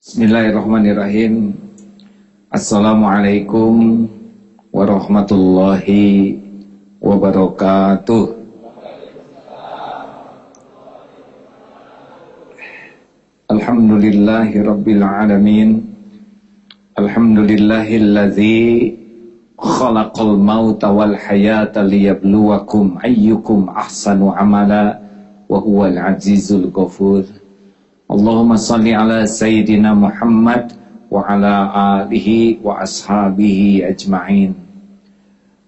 Bismillahirrahmanirrahim. Assalamualaikum warahmatullahi wabarakatuh. Alhamdulillahi rabbil alamin. Alhamdulillahilladzi khalaqal mauta wal hayata liyabluwakum ayyukum ahsanu amala wa huwal azizul ghafur. Allahumma salli ala Sayyidina Muhammad wa ala alihi wa ashabihi ajma'in.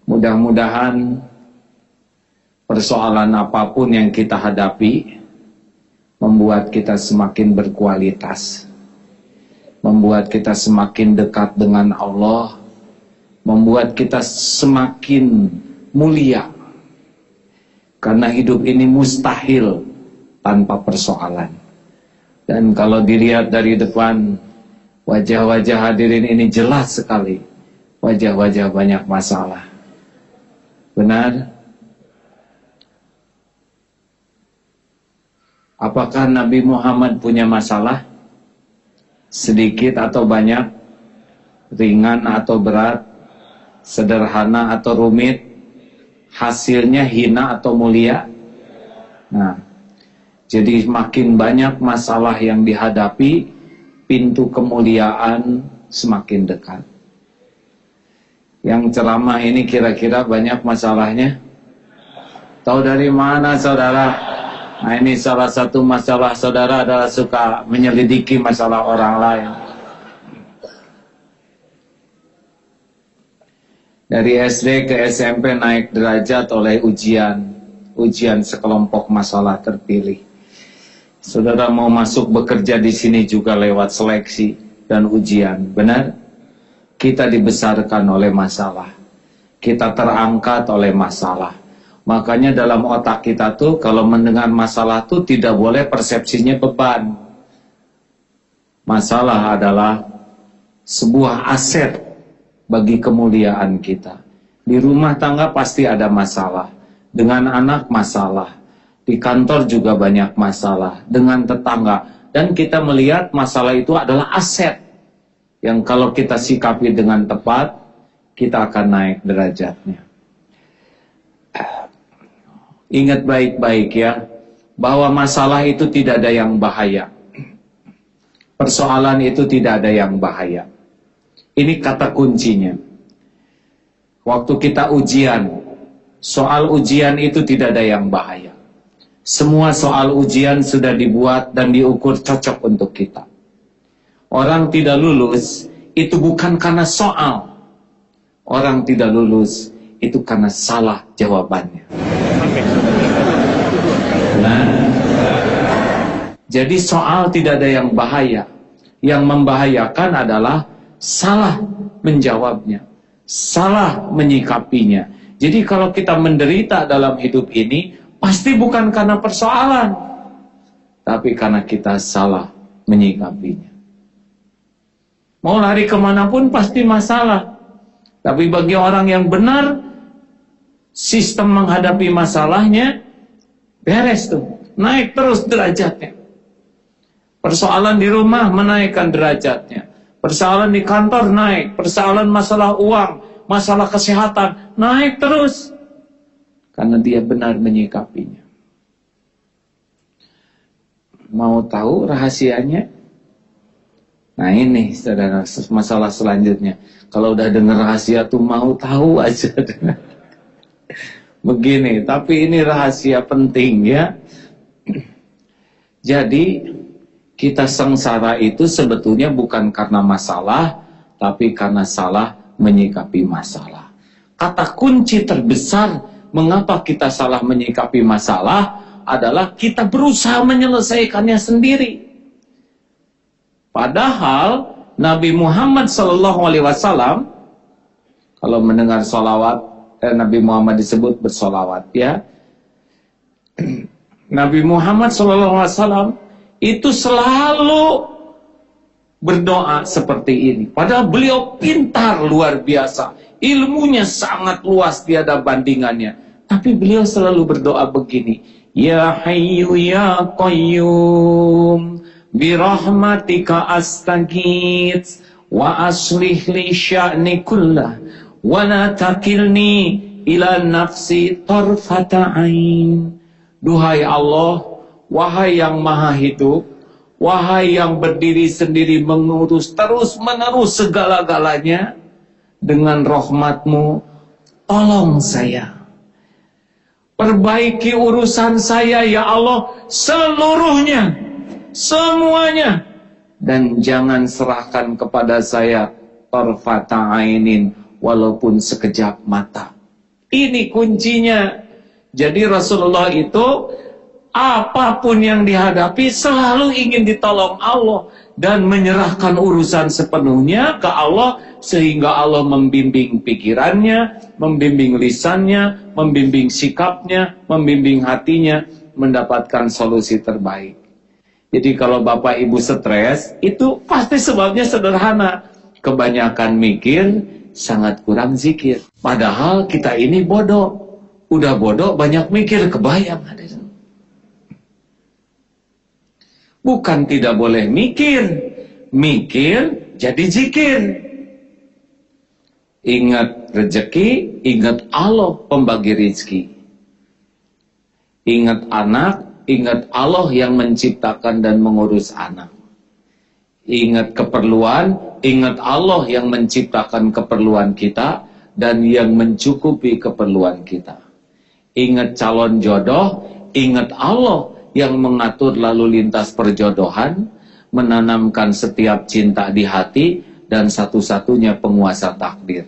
Mudah-mudahan persoalan apapun yang kita hadapi membuat kita semakin berkualitas, membuat kita semakin dekat dengan Allah, membuat kita semakin mulia. Karena hidup ini mustahil tanpa persoalan. Dan kalau dilihat dari depan, wajah-wajah hadirin ini jelas sekali. Wajah-wajah banyak masalah. Benar? Apakah Nabi Muhammad punya masalah? Sedikit atau banyak? Ringan atau berat? Sederhana atau rumit? Hasilnya hina atau mulia? Nah, jadi makin banyak masalah yang dihadapi, pintu kemuliaan semakin dekat. Yang ceramah ini kira-kira banyak masalahnya? Tahu dari mana saudara? Nah, ini salah satu masalah saudara adalah suka menyelidiki masalah orang lain. Dari SD ke SMP naik derajat oleh ujian sekelompok masalah terpilih. Saudara mau masuk bekerja di sini juga lewat seleksi dan ujian, benar? Kita dibesarkan oleh masalah, kita terangkat oleh masalah. Makanya dalam otak kita tuh kalau mendengar masalah tuh tidak boleh persepsinya beban. Masalah adalah sebuah aset bagi kemuliaan kita. Di rumah tangga pasti ada masalah, dengan anak masalah. Di kantor juga banyak masalah, dengan tetangga. Dan kita melihat masalah itu adalah aset yang kalau kita sikapi dengan tepat, kita akan naik derajatnya. Ingat baik-baik ya, bahwa masalah itu tidak ada yang bahaya. Persoalan itu tidak ada yang bahaya. Ini kata kuncinya. Waktu kita ujian, soal ujian itu tidak ada yang bahaya. Semua soal ujian sudah dibuat dan diukur cocok untuk kita. Orang tidak lulus itu bukan karena soal. Orang tidak lulus itu karena salah jawabannya. Nah, jadi soal tidak ada yang bahaya. Yang membahayakan adalah salah menjawabnya, salah menyikapinya. Jadi kalau kita menderita dalam hidup ini, pasti bukan karena persoalan, tapi karena kita salah menyikapinya. Mau lari kemanapun pasti masalah. Tapi bagi orang yang benar, sistem menghadapi masalahnya beres tuh, naik terus derajatnya. Persoalan di rumah menaikkan derajatnya, persoalan di kantor naik, persoalan masalah uang, masalah kesehatan naik terus. Karena dia benar menyikapinya. Mau tahu rahasianya? Nah ini saudara, masalah selanjutnya. Kalau udah dengar rahasia tuh mau tahu aja. Begini, tapi ini rahasia penting ya. Jadi kita sengsara itu sebetulnya bukan karena masalah, tapi karena salah menyikapi masalah. Kata kunci terbesar mengapa kita salah menyikapi masalah adalah kita berusaha menyelesaikannya sendiri. Padahal Nabi Muhammad SAW, kalau mendengar sholawat, Nabi Muhammad disebut bersolawat ya. Nabi Muhammad SAW itu selalu berdoa seperti ini. Padahal beliau pintar luar biasa, ilmunya sangat luas tiada bandingannya. Tapi beliau selalu berdoa begini, Ya Hayyu Ya Qayyum birahmatika astaghits wa aslih li sya'ni kullah wa la takilni ila nafsi tarfata ain. Duhai Allah, wahai yang maha hidup, wahai yang berdiri sendiri mengurus terus menerus segala-galanya, dengan rahmatmu tolong saya, perbaiki urusan saya ya Allah seluruhnya, semuanya, dan jangan serahkan kepada saya tarfata ainin, walaupun sekejap mata. Ini kuncinya. Jadi Rasulullah itu apapun yang dihadapi selalu ingin ditolong Allah dan menyerahkan urusan sepenuhnya ke Allah, sehingga Allah membimbing pikirannya, membimbing lisannya, membimbing sikapnya, membimbing hatinya, mendapatkan solusi terbaik. Jadi kalau Bapak Ibu stres, itu pasti sebabnya sederhana. Kebanyakan mikir, sangat kurang zikir. Padahal kita ini bodoh. Udah bodoh, banyak mikir, kebayang. Bukan tidak boleh mikir. Mikir, jadi zikir. Ingat rezeki, ingat Allah pembagi rezeki. Ingat anak, ingat Allah yang menciptakan dan mengurus anak. Ingat keperluan, ingat Allah yang menciptakan keperluan kita dan yang mencukupi keperluan kita. Ingat calon jodoh, ingat Allah yang mengatur lalu lintas perjodohan, menanamkan setiap cinta di hati, dan satu-satunya penguasa takdir.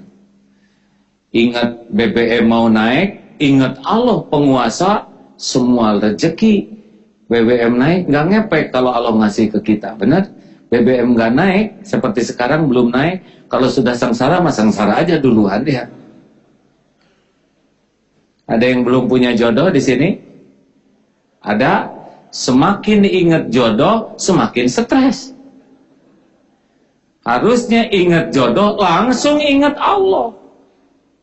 Ingat BBM mau naik, ingat Allah penguasa semua rezeki. BBM naik nggak ngepek kalau Allah ngasih ke kita, benar? BBM nggak naik, seperti sekarang belum naik. Kalau sudah sengsara, mah sengsara aja duluan ya. Ada yang belum punya jodoh di sini? Ada. Semakin ingat jodoh, semakin stres. Harusnya ingat jodoh, langsung ingat Allah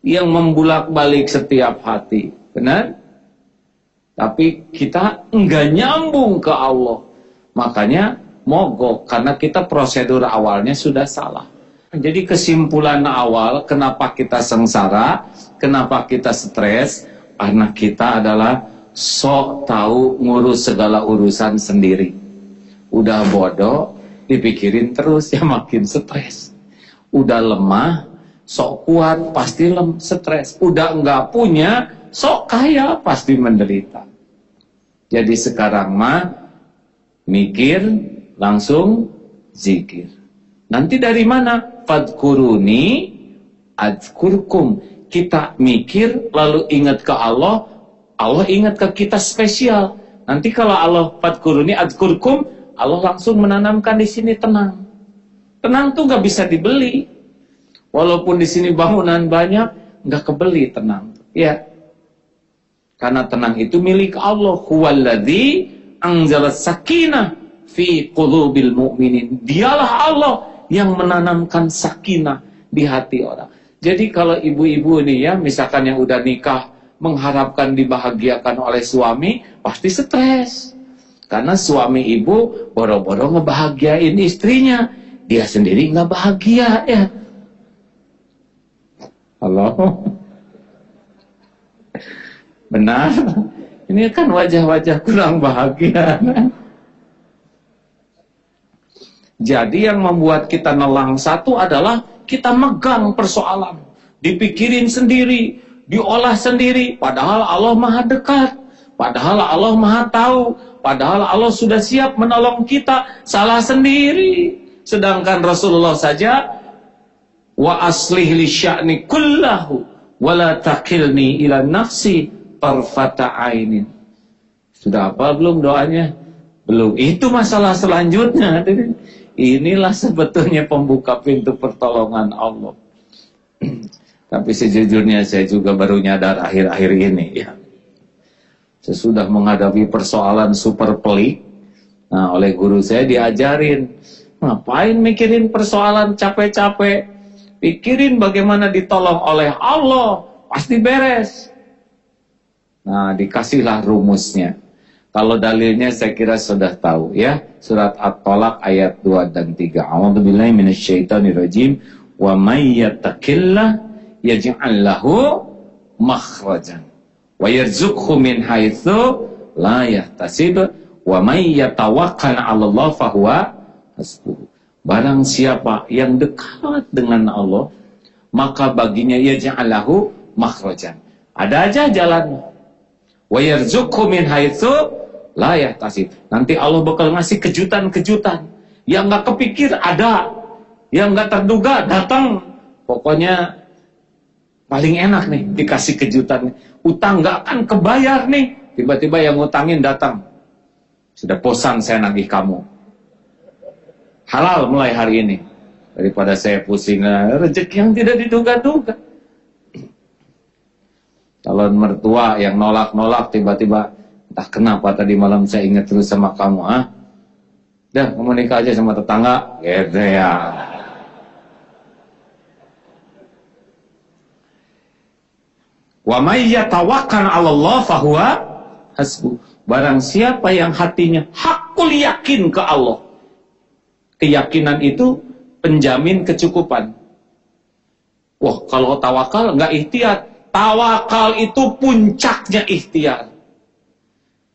yang membulak-balik setiap hati. Benar? Tapi kita enggak nyambung ke Allah. Makanya mogok, karena kita prosedur awalnya sudah salah. Jadi kesimpulan awal, kenapa kita sengsara, kenapa kita stres, karena kita adalah sok tahu ngurus segala urusan sendiri. Udah bodoh, dipikirin terus, ya makin stres. Udah lemah, sok kuat, pasti stres. Udah enggak punya, sok kaya, pasti menderita. Jadi sekarang mah, mikir, langsung zikir. Nanti dari mana? Fadkuruni adzkurkum. Kita mikir lalu ingat ke Allah, Allah ingat ke kita spesial. Nanti kalau Allah fadkuruni adzkurkum, Allah langsung menanamkan di sini tenang. Tenang tuh gak bisa dibeli. Walaupun di sini bangunan banyak, gak kebeli tenang. Ya. Karena tenang itu milik Allah. Huwaladzi anzala sakinah fi qulubil mu'minin. Dialah Allah yang menanamkan sakinah di hati orang. Jadi kalau ibu-ibu nih ya, misalkan yang udah nikah, mengharapkan dibahagiakan oleh suami, pasti stres. Karena suami ibu boro-boro ngebahagiain istrinya, dia sendiri nggak bahagia ya. Halo? Benar? Ini kan wajah-wajah kurang bahagia. Jadi yang membuat kita nelang satu adalah kita megang persoalan, dipikirin sendiri, diolah sendiri, padahal Allah maha dekat, padahal Allah maha tahu, padahal Allah sudah siap menolong kita, salah sendiri. Sedangkan Rasulullah saja, wa aslih li sya'ni kullahu, wa la takilni ila nafsi tarfata ainin. Sudah apa belum doanya? Belum. Itu masalah selanjutnya. Inilah sebetulnya pembuka pintu pertolongan Allah. Tapi sejujurnya saya juga baru nyadar akhir-akhir ini ya. Sesudah menghadapi persoalan super pelik, nah oleh guru saya diajarin, ngapain mikirin persoalan capek-capek, pikirin bagaimana ditolong oleh Allah, pasti beres. Nah dikasihlah rumusnya. Kalau dalilnya saya kira sudah tahu ya. Surat At-Tolak ayat 2 dan 3. A'udzubillahi minasyaitonirrajim. Wa may yattaqillah yaj'al lahu makhrajan wa yarzuqhu min haitsu la yahtasib wa may yatawakkal 'ala Allah fahuwa hasbuh. Barang siapa yang dekat dengan Allah, maka baginya yaj'al lahu makhrajan. Ada aja jalan. Wa yarzuqhu min haitsu la yahtasib. Nanti Allah bakal ngasih kejutan-kejutan yang enggak kepikir ada, yang enggak terduga datang. Pokoknya paling enak nih dikasih kejutan. Utang enggak akan kebayar nih, tiba-tiba yang ngutangin datang. Sudah bosan saya nagih kamu. Halal mulai hari ini. Daripada saya pusing rezeki yang tidak diduga-duga. Calon mertua yang nolak-nolak tiba-tiba, entah kenapa tadi malam saya ingat terus sama kamu, Dah, kamu nikah aja sama tetangga, gitu ya. Wa may yatawakkal 'ala Allah fahuwa hasbuh. Barang siapa yang hatinya hakul yakin ke Allah. Keyakinan itu penjamin kecukupan. Wah, kalau tawakal enggak ikhtiar. Tawakal itu puncaknya ikhtiar.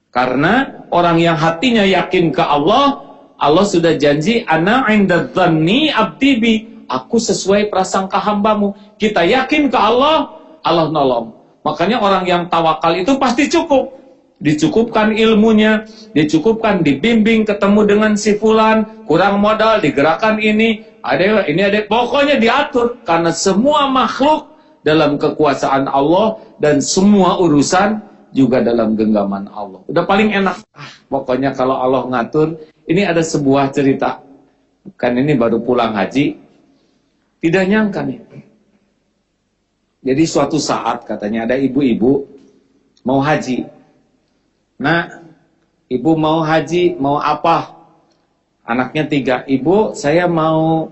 Karena orang yang hatinya yakin ke Allah, Allah sudah janji, ana 'inda dzanni 'abdi bi. Aku sesuai prasangka hambamu. Kita yakin ke Allah, Allah nolong. Makanya orang yang tawakal itu pasti cukup. Dicukupkan ilmunya, dicukupkan dibimbing, ketemu dengan si fulan, kurang modal, digerakkan ini ada, pokoknya diatur. Karena semua makhluk dalam kekuasaan Allah dan semua urusan juga dalam genggaman Allah. Udah paling enak. Pokoknya kalau Allah ngatur. Ini ada sebuah cerita. Kan ini baru pulang haji. Tidak nyangka nih. Jadi suatu saat katanya ada ibu-ibu mau haji. Nah, ibu mau haji, mau apa? Anaknya 3. Ibu, saya mau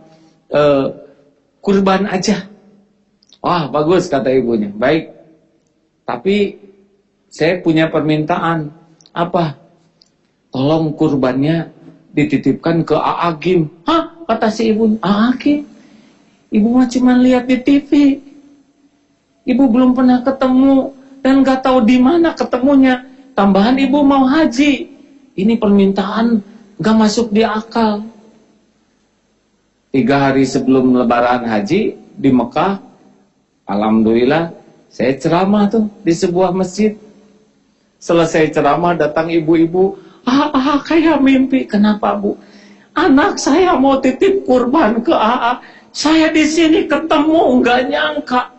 kurban aja. Wah, bagus kata ibunya. Baik. Tapi saya punya permintaan. Apa? Tolong kurbannya dititipkan ke Aagim. Hah? Kata si ibu. Aagim? Ibu mah cuma lihat di TV. Ibu belum pernah ketemu dan gak tahu di mana ketemunya. Tambahan ibu mau haji. Ini permintaan gak masuk di akal. 3 hari sebelum lebaran haji di Mekah, alhamdulillah, saya ceramah tuh di sebuah masjid. Selesai ceramah datang ibu-ibu, kayak mimpi. Kenapa, Bu? Anak saya mau titip kurban ke AA. Saya di sini ketemu, nggak nyangka.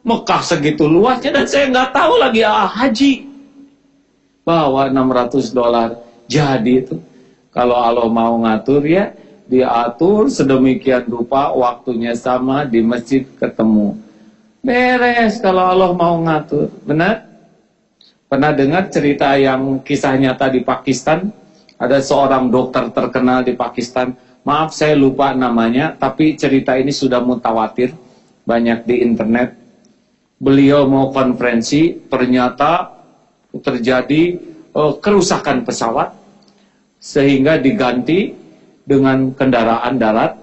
Mekah segitu luasnya dan saya nggak tahu lagi AA haji. Bawa $600. Jadi itu, kalau Allah mau ngatur ya, diatur sedemikian rupa, waktunya sama, di masjid ketemu. Beres kalau Allah mau ngatur. Benar? Pernah dengar cerita yang kisah nyata di Pakistan? Ada seorang dokter terkenal di Pakistan. Maaf saya lupa namanya, tapi cerita ini sudah mutawatir, banyak di internet. Beliau mau konferensi, ternyata terjadi kerusakan pesawat, sehingga diganti dengan kendaraan darat.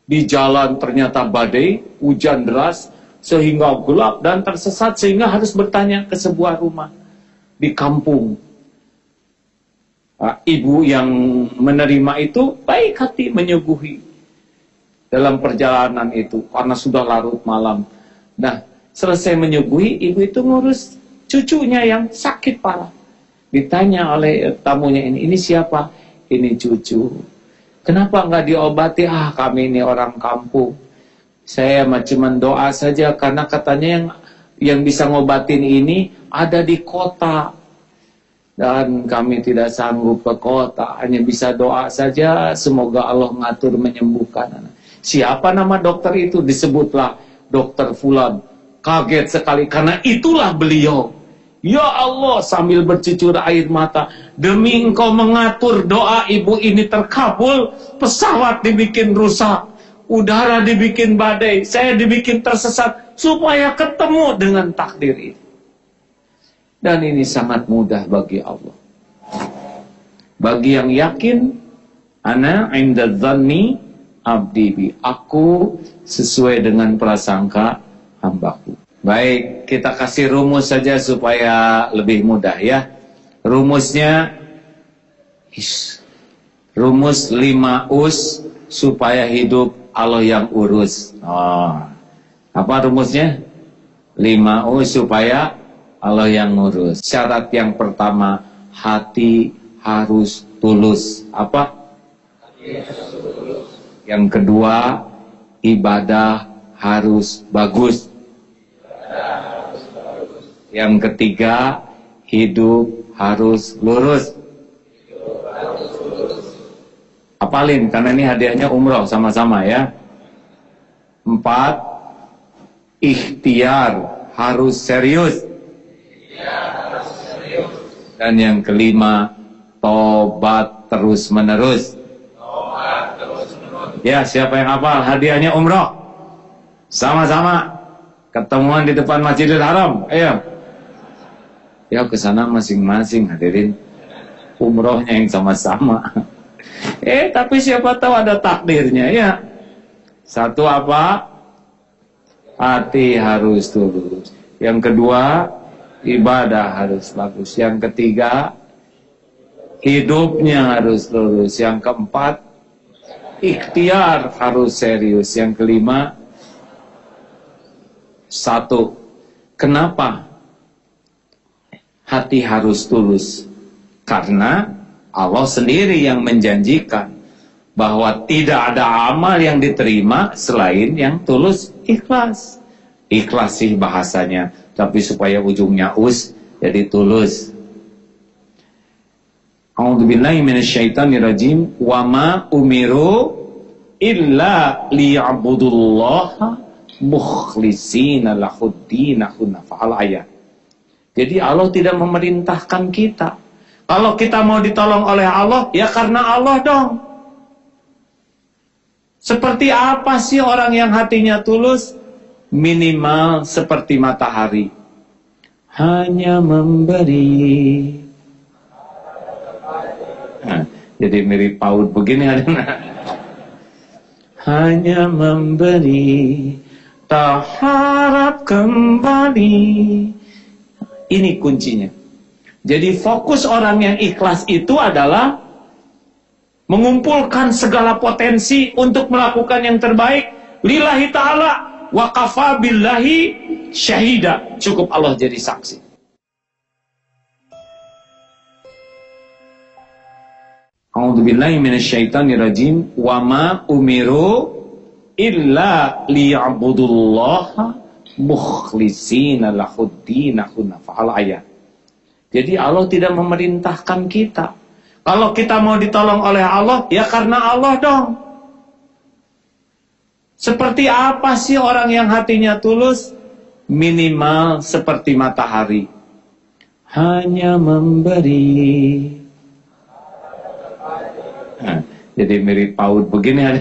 Di jalan ternyata badai, hujan deras, sehingga gelap dan tersesat, sehingga harus bertanya ke sebuah rumah di kampung. Ibu yang menerima itu baik hati menyuguhi dalam perjalanan itu, karena sudah larut malam. Nah, selesai menyuguhi, ibu itu ngurus cucunya yang sakit parah. Ditanya oleh tamunya ini siapa? Ini cucu. Kenapa nggak diobati? Kami ini orang kampung. Saya cuma doa saja, karena katanya yang bisa ngobatin ini ada di kota. Dan kami tidak sanggup ke kota, hanya bisa doa saja, semoga Allah ngatur menyembuhkan. Siapa nama dokter itu? Disebutlah dokter Fulan. Kaget sekali, karena itulah beliau. Ya Allah, sambil bercucur air mata, demi engkau mengatur doa ibu ini terkabul, pesawat dibikin rusak, udara dibikin badai, saya dibikin tersesat, supaya ketemu dengan takdir ini. Dan ini sangat mudah bagi Allah. Bagi yang yakin, ana inda dzanni abdi bi, aku sesuai dengan prasangka hambaku. Baik, kita kasih rumus saja supaya lebih mudah ya. Rumusnya rumus 5 us supaya hidup Allah yang urus. Apa rumusnya? 5 us supaya Allah yang ngurus. Syarat yang pertama, hati harus tulus. Apa? Yang kedua, ibadah harus bagus. Yang ketiga, hidup harus lurus. Apalin, karena ini hadiahnya umroh sama-sama ya. 4, ikhtiar harus serius. Dan yang kelima, tobat terus menerus. Ya, siapa yang hafal? Hadiahnya umroh. Sama-sama. Ketemuan di depan Masjidil Haram. Ayo. Ya, ke sana masing-masing hadirin. Umrohnya yang sama-sama. Tapi siapa tahu ada takdirnya ya. Satu apa? Hati harus tulus. Yang kedua, ibadah harus bagus. Yang ketiga, hidupnya harus lurus. Yang keempat, ikhtiar harus serius. Yang kelima, 1, kenapa hati harus tulus? Karena Allah sendiri yang menjanjikan bahwa tidak ada amal yang diterima selain yang tulus, ikhlas. Ikhlas sih bahasanya, tapi supaya ujungnya us, jadi tulus. A'udzubillahi minasyaitonirrajim. Wa ma umiru illa liya'budullaha mukhlishina lahuddina hunafa'al ayat. Jadi Allah tidak memerintahkan kita. Kalau kita mau ditolong oleh Allah, ya karena Allah dong. Seperti apa sih orang yang hatinya tulus? Minimal seperti matahari, hanya memberi. Jadi mirip PAUD begini ada. Hanya memberi, tak harap kembali. Ini kuncinya. Jadi fokus orang yang ikhlas itu adalah mengumpulkan segala potensi untuk melakukan yang terbaik lillahi ta'ala, wa kafa billahi syahida. Cukup Allah jadi saksi. A'udzubillahi minasyaitonirrajim. Wa ma umiru illa liya'budullaha mukhlishina lahuddina hunafa'al ayat. Jadi Allah tidak memerintahkan kita. Kalau kita mau ditolong oleh Allah, ya karena Allah dong. Seperti apa sih orang yang hatinya tulus? Minimal seperti matahari, hanya memberi. Jadi mirip PAUD begini ada.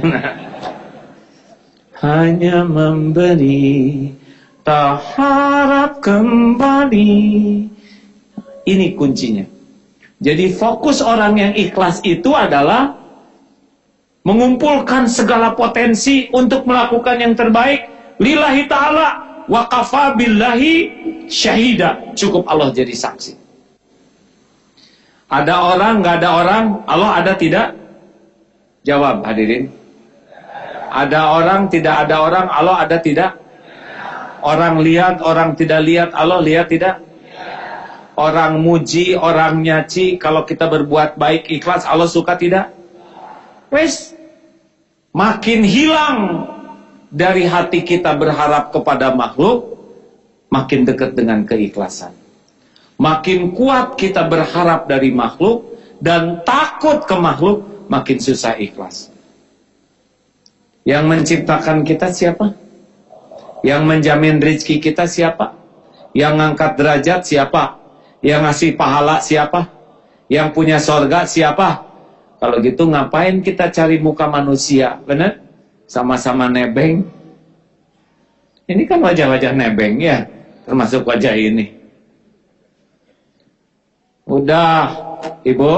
Hanya memberi, tak harap kembali. Ini kuncinya. Jadi fokus orang yang ikhlas itu adalah mengumpulkan segala potensi untuk melakukan yang terbaik lillahi ta'ala, wa kafa billahi syahida. Cukup Allah jadi saksi. Ada orang, nggak ada orang, Allah ada tidak? Jawab hadirin. Ada orang, tidak ada orang, Allah ada tidak? Orang lihat, orang tidak lihat, Allah lihat tidak? Orang muji, orang nyaci, kalau kita berbuat baik ikhlas, Allah suka tidak? Wes, makin hilang dari hati kita berharap kepada makhluk, makin dekat dengan keikhlasan. Makin kuat kita berharap dari makhluk dan takut ke makhluk, makin susah ikhlas. Yang menciptakan kita siapa? Yang menjamin rezeki kita siapa? Yang ngangkat derajat siapa? Yang ngasih pahala siapa? Yang punya sorga siapa? Kalau gitu ngapain kita cari muka manusia? Benar? Sama-sama nebeng. Ini kan wajah-wajah nebeng ya, termasuk wajah ini. Udah, Ibu,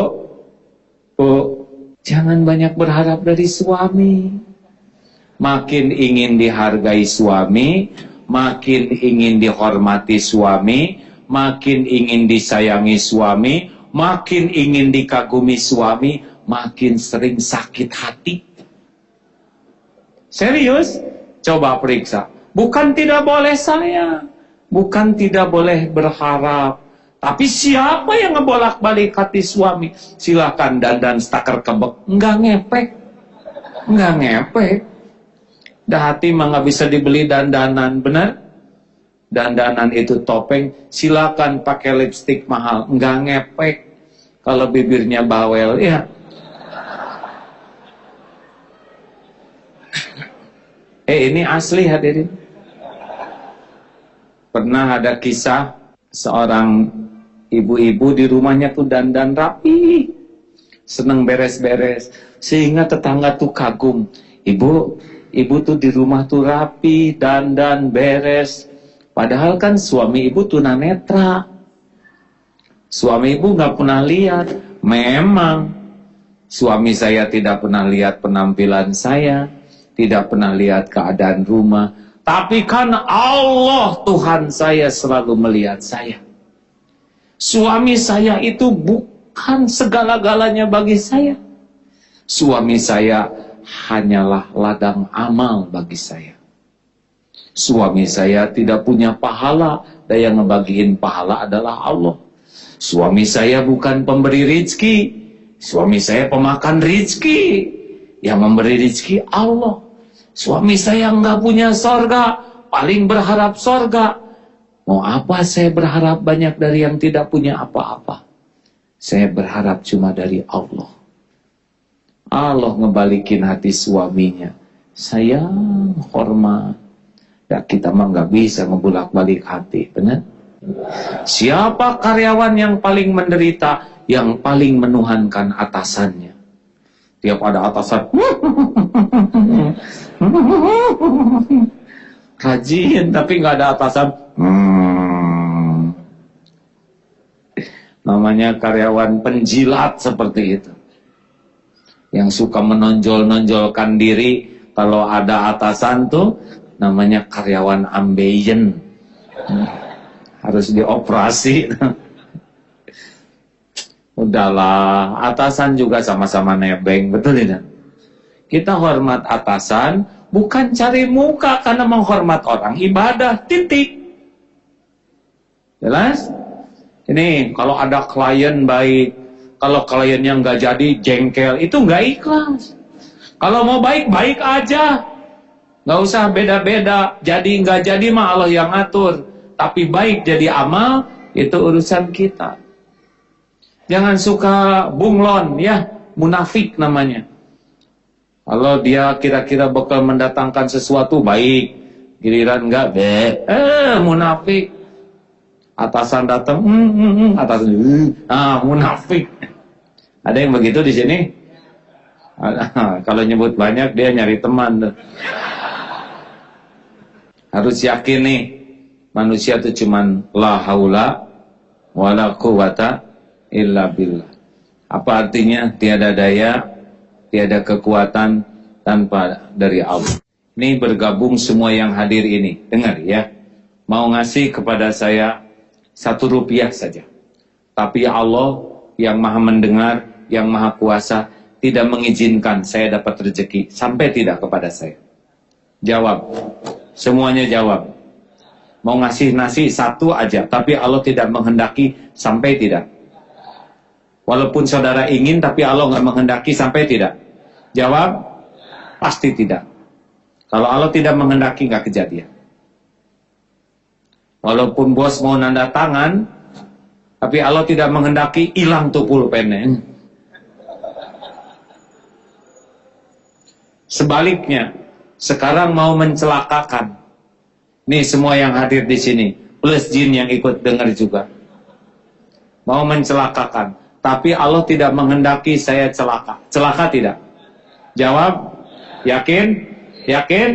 Bu, jangan banyak berharap dari suami. Makin ingin dihargai suami, makin ingin dihormati suami, makin ingin disayangi suami, makin ingin dikagumi suami, makin sering sakit hati. Serius? Coba periksa. Bukan tidak boleh sayang, bukan tidak boleh berharap. Tapi siapa yang ngebolak-balik hati suami? Silakan dandan stakar kebek, enggak ngepek. Enggak ngepek. Dah hati mah nggak bisa dibeli dandanan, benar? Dandanan itu topeng, silakan pakai lipstik mahal, nggak ngepek. Kalau bibirnya bawel, ya. Ini asli hadirin. Pernah ada kisah seorang ibu-ibu di rumahnya tuh dandan rapi, seneng beres-beres, sehingga tetangga tuh kagum. Ibu tuh di rumah tuh rapi, dandan, beres. Padahal kan suami ibu tunanetra. Suami ibu nggak pernah lihat. Memang suami saya tidak pernah lihat penampilan saya, tidak pernah lihat keadaan rumah. Tapi kan Allah Tuhan saya selalu melihat saya. Suami saya itu bukan segala-galanya bagi saya. Suami saya hanyalah ladang amal bagi saya. Suami saya tidak punya pahala, dan yang ngebagiin pahala adalah Allah. Suami saya bukan pemberi rizki, suami saya pemakan rizki. Yang memberi rizki Allah. Suami saya nggak punya sorga, paling berharap sorga. Mau apa saya berharap banyak dari yang tidak punya apa-apa? Saya berharap cuma dari Allah. Allah ngebalikin hati suaminya. Sayang, hormat. Ya kita mah nggak bisa ngebulak-balik hati, benar? Siapa karyawan yang paling menderita, yang paling menuhankan atasannya? Tiap ada atasan, rajin, tapi nggak ada atasan. Namanya karyawan penjilat seperti itu. Yang suka menonjol-nonjolkan diri kalau ada atasan tuh namanya karyawan ambeien. Harus dioperasi. Udahlah, atasan juga sama-sama nebeng, betul tidak? Kita hormat atasan bukan cari muka, karena menghormat orang ibadah, titik. Jelas? Ini kalau ada klien baik, kalau kliennya nggak jadi jengkel, itu nggak ikhlas. Kalau mau baik, baik aja. Nggak usah beda-beda. Jadi nggak jadi mah Allah yang ngatur. Tapi baik jadi amal, itu urusan kita. Jangan suka bunglon, ya. Munafik namanya. Kalau dia kira-kira bakal mendatangkan sesuatu baik, giliran nggak, munafik. Atasan datang, atasan, munafik. Ada yang begitu di sini? Kalau nyebut banyak dia nyari teman. Harus yakin nih, manusia itu cuman la haula wala quwata illa billah. Apa artinya? Tiada daya, tiada kekuatan tanpa dari Allah. Ini bergabung semua yang hadir ini. Dengar ya. Mau ngasih kepada saya 1 rupiah saja. Tapi Allah yang maha mendengar, yang maha kuasa, tidak mengizinkan saya dapat rezeki. Sampai tidak kepada saya. Jawab. Semuanya jawab. Mau ngasih nasi 1 aja, tapi Allah tidak menghendaki, sampai tidak. Walaupun saudara ingin, tapi Allah nggak menghendaki, sampai tidak. Jawab. Pasti tidak. Kalau Allah tidak menghendaki, nggak kejadian. Walaupun bos mau nanda tangan, tapi Allah tidak menghendaki, hilang tuh pulpennya. Sebaliknya, sekarang mau mencelakakan. Nih semua yang hadir di sini, plus jin yang ikut dengar juga. Mau mencelakakan, tapi Allah tidak menghendaki saya celaka. Celaka tidak? Jawab. Yakin? Yakin?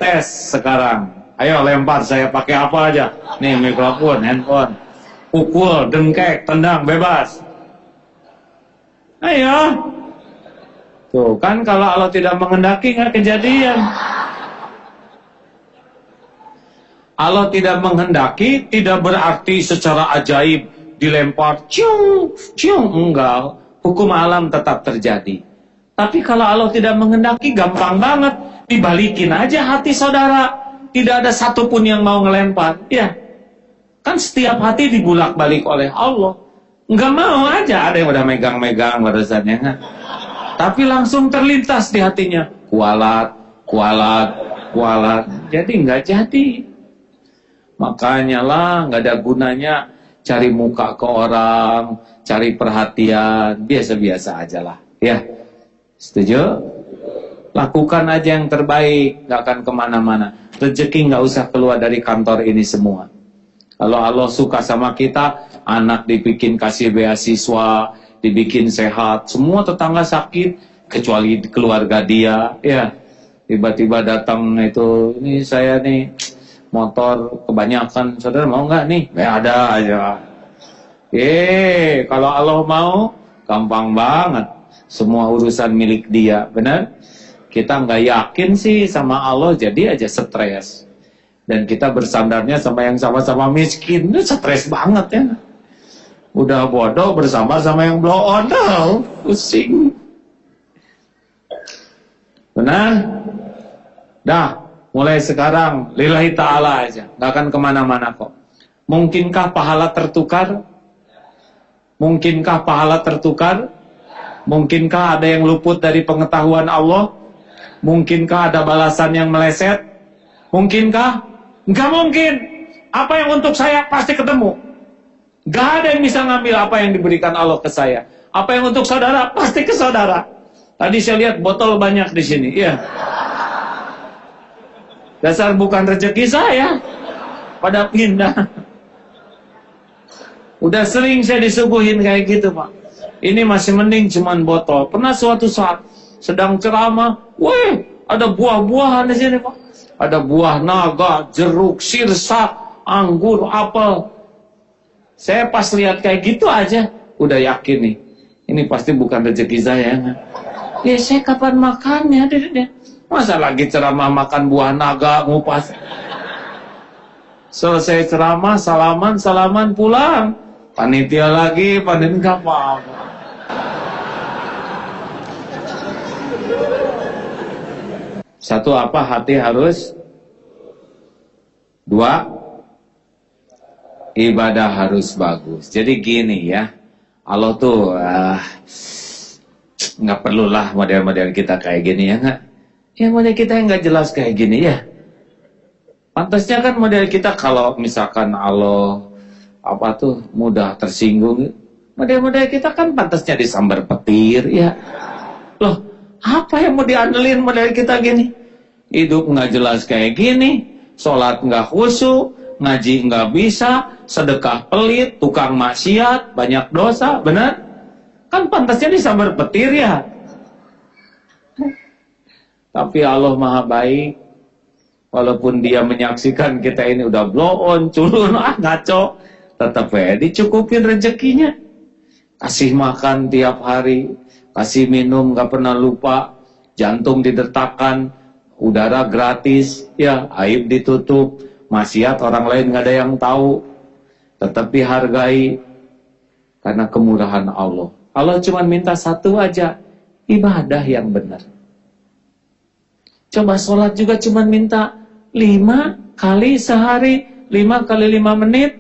Tes sekarang. Ayo lempar, saya pakai apa aja. Nih mikrofon, handphone. Pukul, dengkek, tendang, bebas. Ayo. Tuh kan kalau Allah tidak menghendaki nggak kejadian. Allah tidak menghendaki tidak berarti secara ajaib dilempar ciung ciung, enggak. Hukum alam tetap terjadi. Tapi kalau Allah tidak menghendaki gampang banget, dibalikin aja hati saudara. Tidak ada satupun yang mau ngelempar. Ya. Kan setiap hati dibulak-balik oleh Allah. Enggak mau aja, ada yang udah megang-megang barisannya kan. Tapi langsung terlintas di hatinya. Kualat, kualat, kualat. Jadi enggak jadi. Makanya lah nggak ada gunanya cari muka ke orang, cari perhatian, biasa-biasa aja lah. Ya, setuju? Lakukan aja yang terbaik, nggak akan kemana-mana. Rezeki nggak usah keluar dari kantor ini semua. Kalau Allah suka sama kita, anak dibikin kasih beasiswa, dibikin sehat, semua tetangga sakit, kecuali keluarga dia. Ya, tiba-tiba datang itu, ini saya nih motor kebanyakan, saudara mau nggak nih? Ya ada aja. Kalau Allah mau, gampang banget. Semua urusan milik dia, benar? Kita nggak yakin sih sama Allah, jadi aja stres. Dan kita bersandarnya sama yang sama-sama miskin, itu stres banget ya. Udah bodoh bersama sama yang blow on, pusing. Benar? Dah. Mulai sekarang, lillahi ta'ala aja. Gak akan kemana-mana kok. Mungkinkah pahala tertukar? Mungkinkah pahala tertukar? Mungkinkah ada yang luput dari pengetahuan Allah? Mungkinkah ada balasan yang meleset? Mungkinkah? Gak mungkin. Apa yang untuk saya pasti ketemu. Gak ada yang bisa ngambil apa yang diberikan Allah ke saya. Apa yang untuk saudara pasti ke saudara. Tadi saya lihat botol banyak di sini. Iya. Dasar bukan rezeki saya. Pada pindah. Udah sering saya disuguhin kayak gitu, Pak. Ini masih mending cuman botol. Pernah suatu saat sedang ceramah, weh, ada buah-buahan di sini, Pak. Ada buah naga, jeruk, sirsak, anggur, apel. Saya pas lihat kayak gitu aja, udah yakin nih. Ini pasti bukan rezeki saya. Ya saya kapan makannya, Dede? Masa lagi ceramah makan buah naga, ngupas. Selesai ceramah, salaman pulang. Panitia lagi, panitia nggak apa-apa. Satu apa? Hati harus. Dua, ibadah harus bagus. Jadi gini ya, Allah tuh nggak perlulah model-model kita kayak gini ya nggak? Ya model kita yang nggak jelas kayak gini ya. Pantasnya kan model kita kalau misalkan Allah apa tuh mudah tersinggung. Model-model kita kan pantasnya disambar petir ya. Loh, apa yang mau diandelin model kita gini? Hidup nggak jelas kayak gini, sholat nggak khusyuk, ngaji nggak bisa, sedekah pelit, tukang maksiat, banyak dosa, benar? Kan pantasnya disambar petir ya. Tapi Allah maha baik. Walaupun dia menyaksikan kita ini udah blow on, culun, ngaco, tetap ya dicukupin rezekinya. Kasih makan tiap hari, kasih minum gak pernah lupa, jantung didetakkan, udara gratis, ya aib ditutup, maksiat orang lain gak ada yang tahu, tetap dihargai karena kemurahan Allah. Allah cuma minta satu aja, ibadah yang benar. Coba sholat juga cuma minta 5 kali sehari, 5 kali 5 menit,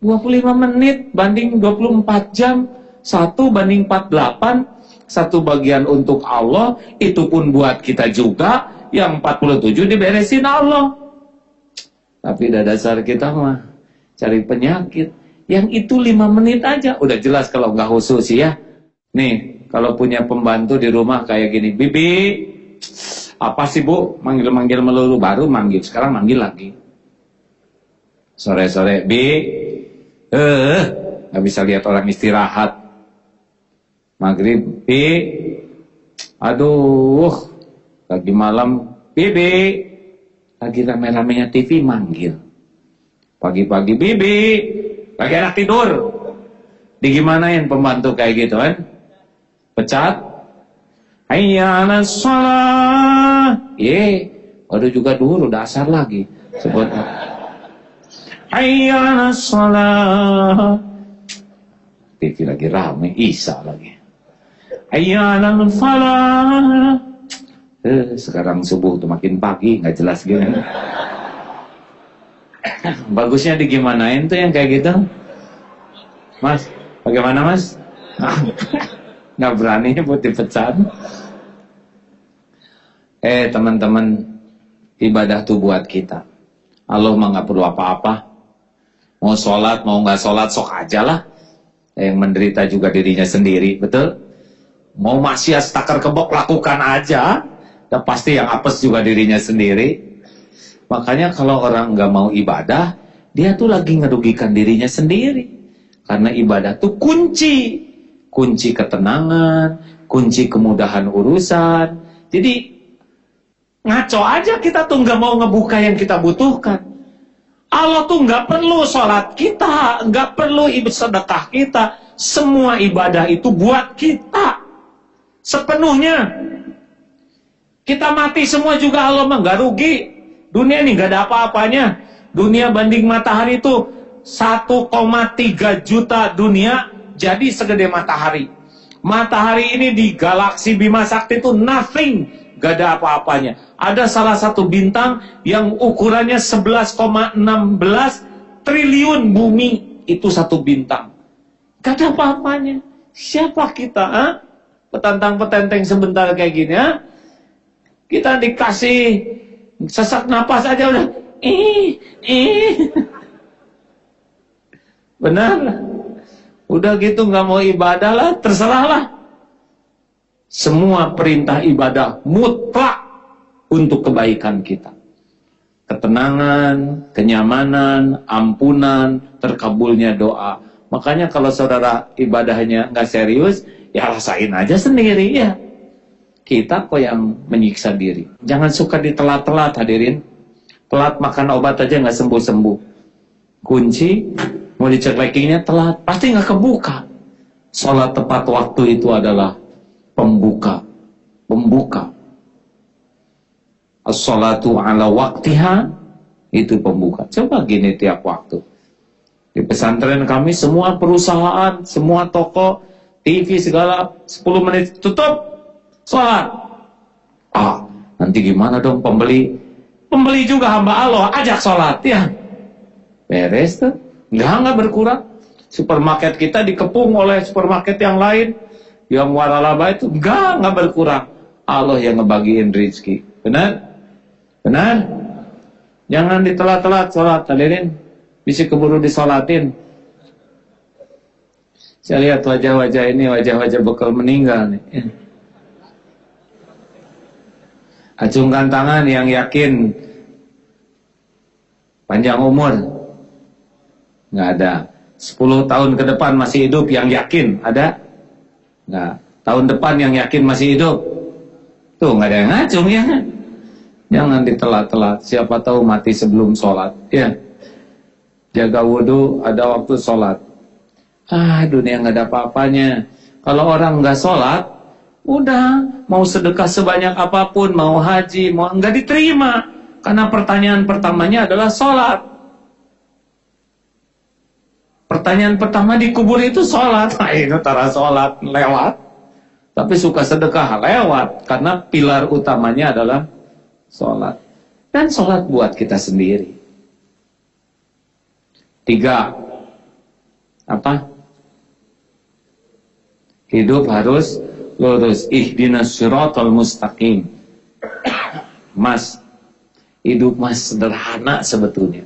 25 menit banding 24 jam, 1 banding 48, 1 bagian untuk Allah, itu pun buat kita juga, yang 47 diberesin Allah. Tapi dasar kita mah cari penyakit, yang itu 5 menit aja, udah jelas kalau nggak khusus ya. Nih, kalau punya pembantu di rumah kayak gini, Bibi, apa sih Bu? Manggil-manggil melulu, baru manggil, sekarang manggil lagi. Sore-sore, Bi, nggak bisa lihat orang istirahat. Maghrib, Bi, aduh, lagi malam, Bibi, lagi rame-ramenya TV manggil. Pagi-pagi, Bibi, lagi anak tidur. Digimanain pembantu kayak gitu kan? Pecat. Hayya 'alas shalah. Waduh juga dulu dasar lagi. Sebut. Hayya 'alas shalah. TV lagi rame, Isa lagi. Hayya 'alal falah. Sekarang subuh tuh makin pagi, nggak jelas gini. Bagusnya digimanain tuh yang kayak gitu, Mas? Bagaimana, Mas? Nggak berani buat dipecat. Teman-teman, ibadah tuh buat kita. Allah mah nggak perlu apa-apa. Mau sholat, mau nggak sholat, sok aja lah. Yang menderita juga dirinya sendiri, betul? Mau maksiat takar kebok, lakukan aja. Dan pasti yang apes juga dirinya sendiri. Makanya kalau orang nggak mau ibadah, dia tuh lagi ngerugikan dirinya sendiri. Karena ibadah tuh kunci ketenangan, kunci kemudahan urusan. Jadi ngaco aja kita tuh nggak mau ngebuka yang kita butuhkan. Allah tuh nggak perlu sholat kita, nggak perlu sedekah kita. Semua ibadah itu buat kita sepenuhnya. Kita mati semua juga Allah mah nggak rugi. Dunia ini nggak ada apa-apanya. Dunia banding matahari itu 1,3 juta dunia jadi segede matahari. Matahari ini di galaksi Bima Sakti itu nothing, nggak ada apa-apanya. Ada salah satu bintang yang ukurannya 11,16 triliun bumi, itu satu bintang. Gak ada apa-apanya. Siapa kita? Petantang-petenteng sebentar kayak gini. Kita dikasih sesak napas aja udah. Benar. Udah gitu nggak mau ibadah lah, terserah lah. Semua perintah ibadah mutlak untuk kebaikan kita. Ketenangan, kenyamanan, ampunan, terkabulnya doa. Makanya kalau saudara ibadahnya nggak serius, ya rasain aja sendiri ya. Kita kok yang menyiksa diri. Jangan suka ditelat-telat, hadirin. Telat makan obat aja nggak sembuh-sembuh. Kunci, mau diceklekinya telat, pasti nggak kebuka. Sholat tepat waktu itu adalah pembuka. As-sholatu ala waktiha, itu pembuka. Coba gini tiap waktu. Di pesantren kami semua perusahaan, semua toko, TV segala 10 menit tutup, sholat. Nanti gimana dong pembeli? Pembeli juga hamba Allah, ajak sholat ya. Beres tuh, nggak berkurang. Supermarket kita dikepung oleh supermarket yang lain, yang waralaba itu nggak berkurang. Allah yang ngebagiin rezeki, benar? Benar? Jangan ditelat-telat sholat, hadirin. Bisa keburu disolatin. Saya lihat wajah-wajah ini, wajah-wajah bekal meninggal nih. Acungkan tangan yang yakin panjang umur. Nggak ada. 10 tahun ke depan masih hidup yang yakin, ada? Nggak. Tahun depan yang yakin masih hidup. Tuh nggak ada yang ngacung ya. Jangan ditelat-telat. Siapa tahu mati sebelum sholat. Ya. Jaga wudhu, ada waktu sholat. Dunia nggak ada apa-apanya. Kalau orang nggak sholat, udah mau sedekah sebanyak apapun, mau haji, mau nggak diterima. Karena pertanyaan pertamanya adalah sholat. Pertanyaan pertama di kubur itu sholat. Itu tara sholat lewat. Tapi suka sedekah lewat. Karena pilar utamanya adalah sholat. Dan sholat buat kita sendiri. 3. Apa? Hidup harus lurus. Ihdinas siratal mustaqim. Mas, hidup mas sederhana sebetulnya.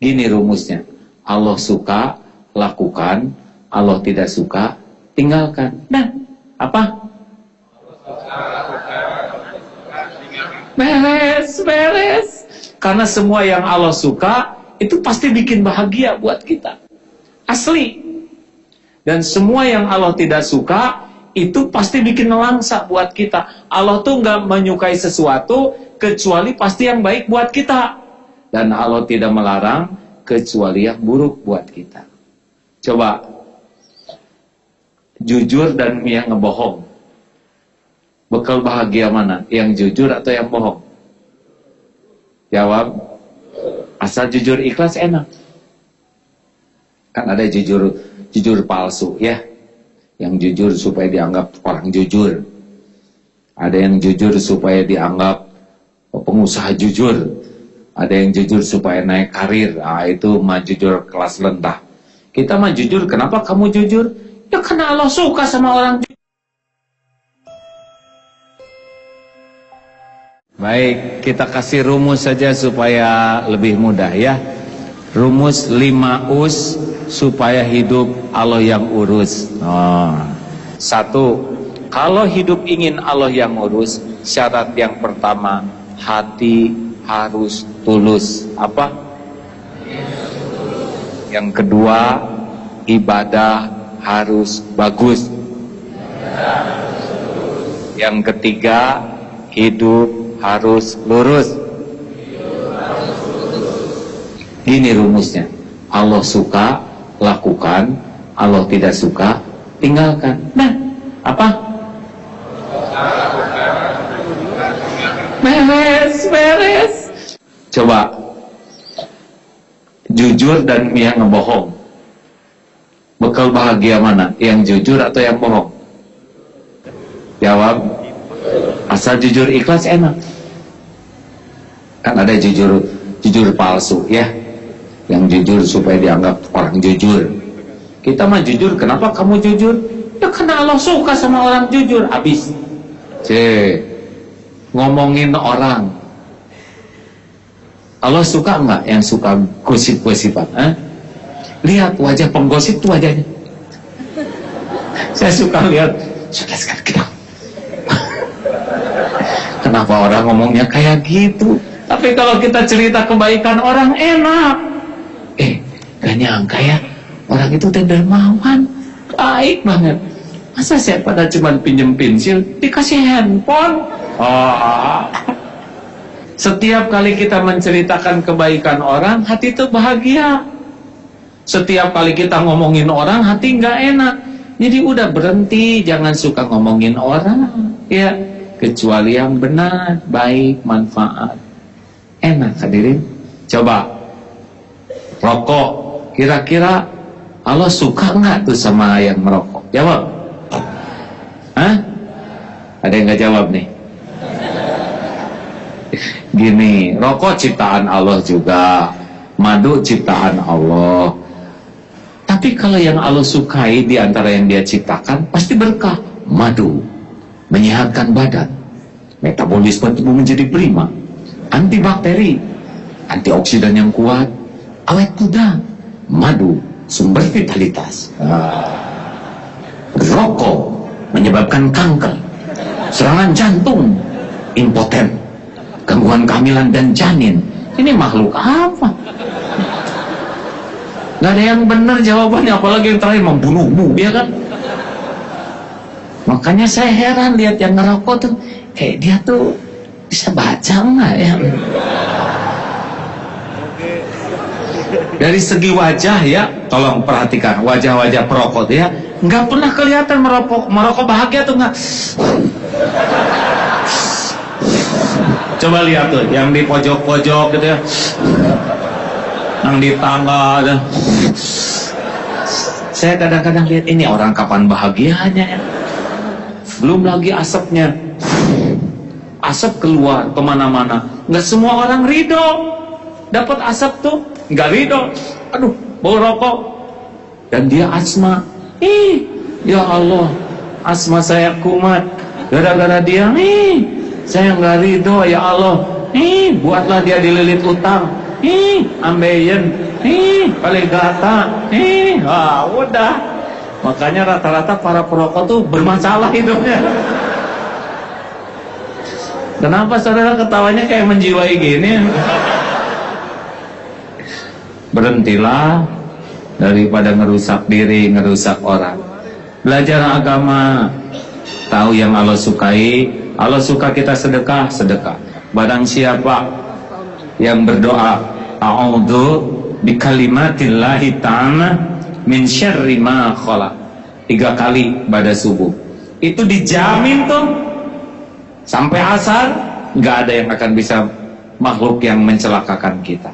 Gini rumusnya. Allah suka, lakukan. Allah tidak suka, tinggalkan. Nah, apa? Beres. Karena semua yang Allah suka itu pasti bikin bahagia buat kita. Asli. Dan semua yang Allah tidak suka itu pasti bikin nelangsa buat kita. Allah tuh nggak menyukai sesuatu kecuali pasti yang baik buat kita. Dan Allah tidak melarang kecuali yang buruk buat kita. Coba jujur dan yang ngebohong. Bekal bahagia mana? Yang jujur atau yang bohong? Jawab. Asal jujur ikhlas enak. Kan ada jujur palsu ya. Yang jujur supaya dianggap orang jujur. Ada yang jujur supaya dianggap pengusaha jujur. Ada yang jujur supaya naik karir. Nah, itu mah jujur kelas rendah. Kita mah jujur. Kenapa kamu jujur? Ya karena Allah suka sama orang jujur. Baik, kita kasih rumus saja supaya lebih mudah ya. Rumus 5 us supaya hidup Allah yang urus. 1. Kalau hidup ingin Allah yang urus, syarat yang pertama, hati harus tulus. Apa? Yang kedua, ibadah harus bagus. Yang ketiga, hidup harus lurus. Ini rumusnya. Allah suka, lakukan. Allah tidak suka, tinggalkan. Nah, apa? Beres. Coba jujur dan yang ngebohong. Bekal bahagia mana? Yang jujur atau yang bohong? Jawab. Asal jujur ikhlas enak. Kan ada jujur palsu ya. Yang jujur supaya dianggap orang jujur. Kita mah jujur. Kenapa kamu jujur? Ya karena Allah suka sama orang jujur. Habis. Ngomongin orang. Allah suka enggak yang suka gosip-gosipan? Lihat wajah penggosip itu wajahnya. Saya suka lihat. Sudah sekarang kita. Kenapa orang ngomongnya kayak gitu? Tapi kalau kita cerita kebaikan orang enak. Gak nyangka ya, orang itu dermawan, baik banget. Masa saya pada cuma pinjem pensil, dikasih handphone? Setiap kali kita menceritakan kebaikan orang, hati itu bahagia. Setiap kali kita ngomongin orang, hati nggak enak. Jadi udah berhenti, jangan suka ngomongin orang, ya. Kecuali yang benar, baik, manfaat. Enak hadirin. Coba rokok, kira-kira Allah suka nggak tuh sama yang merokok? Jawab. Ada yang nggak jawab nih? Gini, rokok ciptaan Allah juga, madu ciptaan Allah. Tapi kalau yang Allah sukai di antara yang Dia ciptakan pasti berkah. Madu menyehatkan badan, metabolisme tubuh menjadi prima, antibakteri, antioksidan yang kuat, awet muda. Madu sumber vitalitas. Rokok menyebabkan kanker, serangan jantung, impoten, gangguan kehamilan dan janin. Ini makhluk apa? Gak ada yang benar jawabannya, apalagi yang terakhir membunuhmu, ya kan? Makanya saya heran lihat yang ngerokok tuh, kayak dia tuh bisa baca nggak ya? Dari segi wajah ya, tolong perhatikan wajah-wajah perokok ya, nggak pernah kelihatan merokok bahagia tuh nggak. Coba lihat tuh, yang di pojok-pojok gitu ya, yang di tangga ada. Saya kadang-kadang lihat ini orang kapan bahagianya ya. Belum lagi asapnya, asap keluar kemana-mana. Nggak semua orang ridho dapat asap tuh, nggak ridho. Aduh, bau rokok, dan dia asma. Ya Allah, asma saya kumat gara-gara dia. Saya nggak ridho, ya Allah. Buatlah dia dililit utang. Ambeien, paling gata. Udah. Makanya rata-rata para perokok tuh bermasalah hidupnya. Kenapa saudara ketawanya kayak menjiwai gini? Berhentilah daripada ngerusak diri, ngerusak orang. Belajar agama, tahu yang Allah sukai. Allah suka kita sedekah, sedekah. Barang siapa yang berdoa, a'udzu bikalimatillahi ta'ala min syarri ma khalaq, 3 kali pada subuh. Itu dijamin tuh sampai asar nggak ada yang akan bisa makhluk yang mencelakakan kita.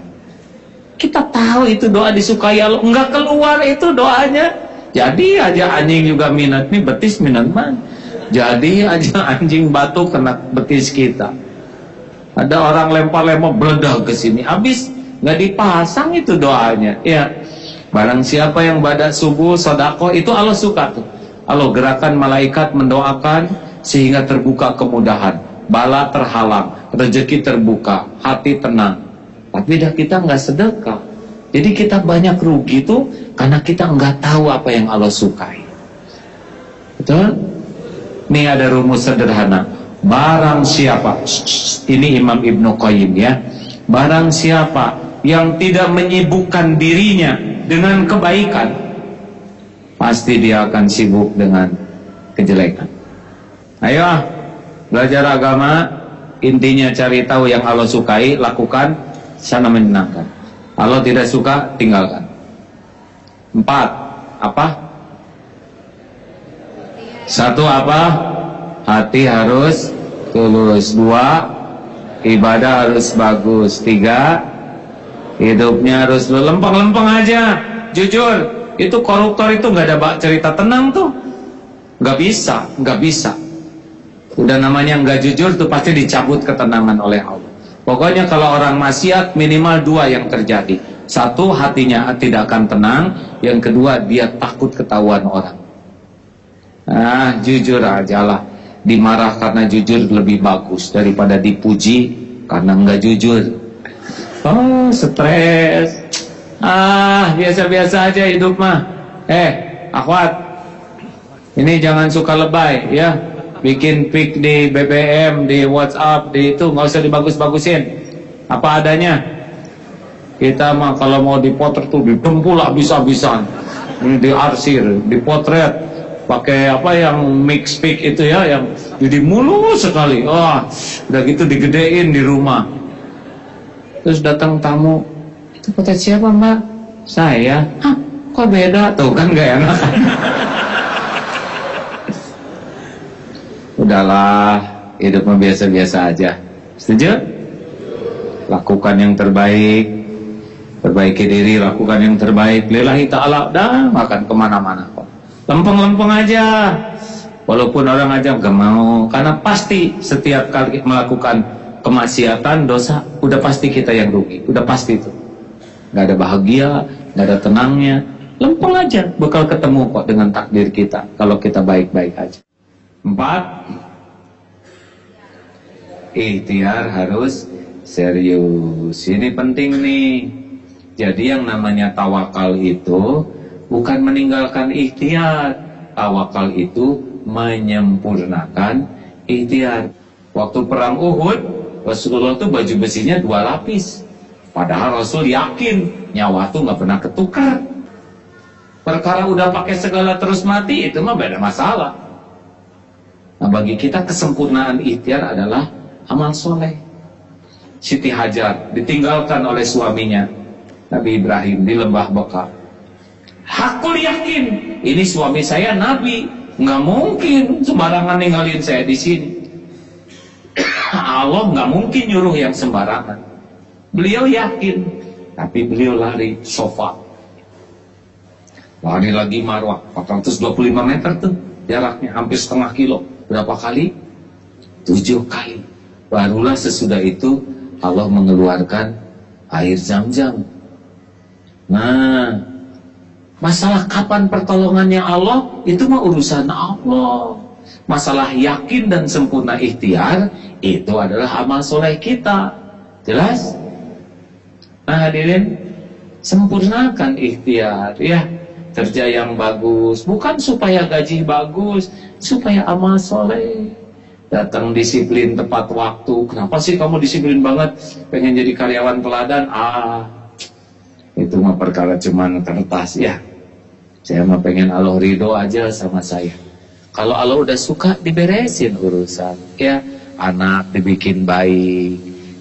Kita tahu itu doa disukai Allah, nggak keluar itu doanya. Jadi aja anjing juga minat nih, betis minat man. Jadi aja anjing batuk kena betis kita. Ada orang lempar-lempar beledak ke sini, habis nggak dipasang itu doanya. Ya, barang siapa yang pada subuh sedekah itu Allah suka tuh. Allah gerakan malaikat mendoakan sehingga terbuka kemudahan, bala terhalang, rezeki terbuka, hati tenang. Tapi dah kita nggak sedekah, jadi kita banyak rugi tuh karena kita nggak tahu apa yang Allah sukai. Betul? Nih ada rumus sederhana. Barang siapa, ini Imam Ibnu Qayyim ya, barang siapa yang tidak menyibukkan dirinya dengan kebaikan, pasti dia akan sibuk dengan kejelekan. Ayo belajar agama, intinya cari tahu yang Allah sukai, lakukan, sana menyenangkan. Allah tidak suka, tinggalkan. 4, apa? 1 apa? Hati harus tulus. 2, ibadah harus bagus. 3, hidupnya harus lempeng-lempeng aja, jujur. Itu koruptor itu nggak ada cerita tenang tuh, nggak bisa. Udah namanya nggak jujur tuh pasti dicabut ketenangan oleh Allah. Pokoknya kalau orang maksiat minimal 2 yang terjadi. 1, hatinya tidak akan tenang. Yang kedua, dia takut ketahuan orang. Jujur aja lah. Dimarah karena jujur lebih bagus daripada dipuji karena nggak jujur. Stres. Biasa-biasa aja hidup mah. Akhwat, ini jangan suka lebay ya. Bikin pic di BBM, di WhatsApp, di itu nggak usah dibagus-bagusin. Apa adanya. Kita mah kalau mau dipotret tuh didempul habis-habisan, diarsir, dipotret, pakai apa yang mix pic itu ya, yang jadi mulus sekali. Udah gitu digedein di rumah. Terus datang tamu, itu potret siapa mbak? Saya. Kok beda? Tuh kan gak enak. Udahlah, hidup mah biasa-biasa aja. Setuju? Lakukan yang terbaik, perbaiki diri, lakukan yang terbaik. Lillahi ta'ala, dah makan kemana-mana kok. Lempeng-lempeng aja. Walaupun orang aja gak mau, karena pasti setiap kali melakukan kemaksiatan, dosa, udah pasti kita yang rugi. Udah pasti itu. Gak ada bahagia, gak ada tenangnya. Lempeng aja, bakal ketemu kok dengan takdir kita kalau kita baik-baik aja. 4, ikhtiar harus serius. Ini penting nih. Jadi yang namanya tawakal itu bukan meninggalkan ikhtiar. Tawakal itu menyempurnakan ikhtiar. Waktu perang Uhud, Rasulullah tuh baju besinya 2 lapis. Padahal Rasul yakin nyawa tuh nggak pernah ketukar. Perkara udah pakai segala terus mati, itu mah beda masalah. Nah bagi kita kesempurnaan ikhtiar adalah amal soleh. Siti Hajar ditinggalkan oleh suaminya Nabi Ibrahim di lembah Beka. Hakul yakin ini suami saya Nabi, nggak mungkin sembarangan ninggalin saya di sini. Allah nggak mungkin nyuruh yang sembarangan. Beliau yakin, tapi beliau lari sofa. Lari lagi Marwah, 425 meter tuh jaraknya, hampir setengah kilo. Berapa kali? 7 kali. Barulah sesudah itu Allah mengeluarkan air Zam-Zam. Nah, masalah kapan pertolongannya Allah, itu mah urusan Allah. Masalah yakin dan sempurna ikhtiar, itu adalah amal soleh kita. Jelas? Nah hadirin, sempurnakan ikhtiar ya. Kerja yang bagus, bukan supaya gaji bagus, supaya amal soleh. Datang disiplin tepat waktu. Kenapa sih kamu disiplin banget? Pengen jadi karyawan teladan? Itu mah perkara cuman kertas ya. Saya mah pengen Allah ridho aja sama saya. Kalau Allah udah suka, diberesin urusan ya. Anak dibikin baik,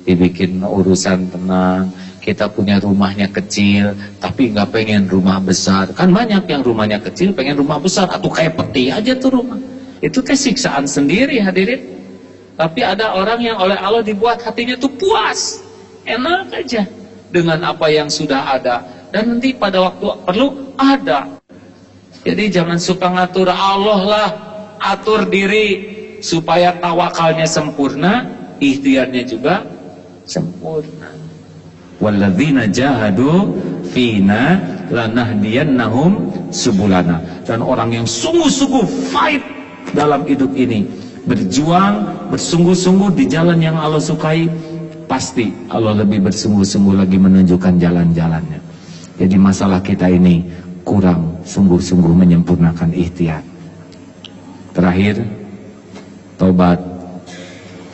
dibikin urusan tenang. Kita punya rumahnya kecil, tapi nggak pengen rumah besar. Kan banyak yang rumahnya kecil, pengen rumah besar, atau kayak peti aja tuh rumah. Itu teh siksaan sendiri hadirin. Tapi ada orang yang oleh Allah dibuat hatinya tuh puas, enak aja dengan apa yang sudah ada. Dan nanti pada waktu perlu ada. Jadi jangan suka ngatur, Allah lah atur diri supaya tawakalnya sempurna, ikhtiarnya juga sempurna. Walladzina jahadu fina lanahdiyannahum subulana. Dan orang yang sungguh-sungguh fight dalam hidup ini, berjuang, bersungguh-sungguh di jalan yang Allah sukai, pasti Allah lebih bersungguh-sungguh lagi menunjukkan jalan-jalannya. Jadi masalah kita ini kurang sungguh-sungguh menyempurnakan ikhtiar. Terakhir, tobat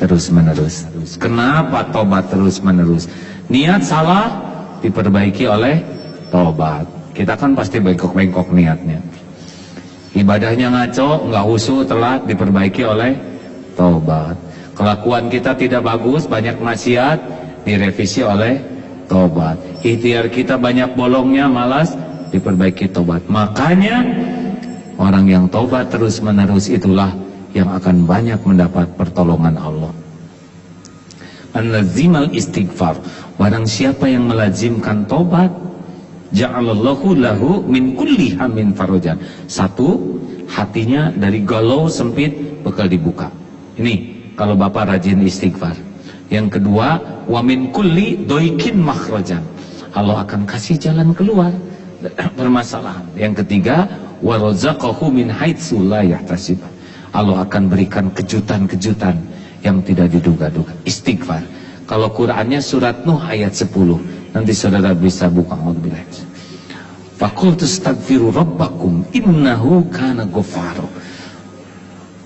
terus-menerus. Kenapa tobat terus-menerus? Niat salah diperbaiki oleh tobat. Kita kan pasti bengkok-bengkok niatnya. Ibadahnya ngaco, nggak khusyuk, telat, diperbaiki oleh tobat. Kelakuan kita tidak bagus, banyak maksiat, direvisi oleh tobat. Ikhtiar kita banyak bolongnya, malas, diperbaiki tobat. Makanya orang yang tobat terus-menerus itulah yang akan banyak mendapat pertolongan Allah. An-lazimal istighfar. Barang siapa yang melazimkan tobat, ja'alallahu lahu min kulli hammin farajan. Satu, hatinya dari galau sempit bakal dibuka. Ini kalau Bapak rajin istighfar. Yang kedua, wa min kulli doikin makhrajan. Allah akan kasih jalan keluar permasalahan. Yang ketiga, wa razaqahu min haitsu la yahtasib. Allah akan berikan kejutan-kejutan yang tidak diduga-duga. Istighfar. Kalau Qur'annya surat Nuh ayat 10. Nanti saudara bisa buka. Faqultu astaghfiru rabbakum innahu kana ghaffara.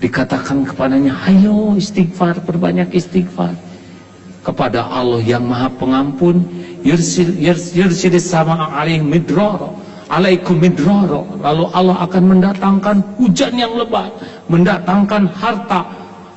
Dikatakan kepadanya, ayo istighfar, perbanyak istighfar kepada Allah yang Maha Pengampun. Yursilis sama alaihim midrara, alaikum midrara. Lalu Allah akan mendatangkan hujan yang lebat, mendatangkan harta,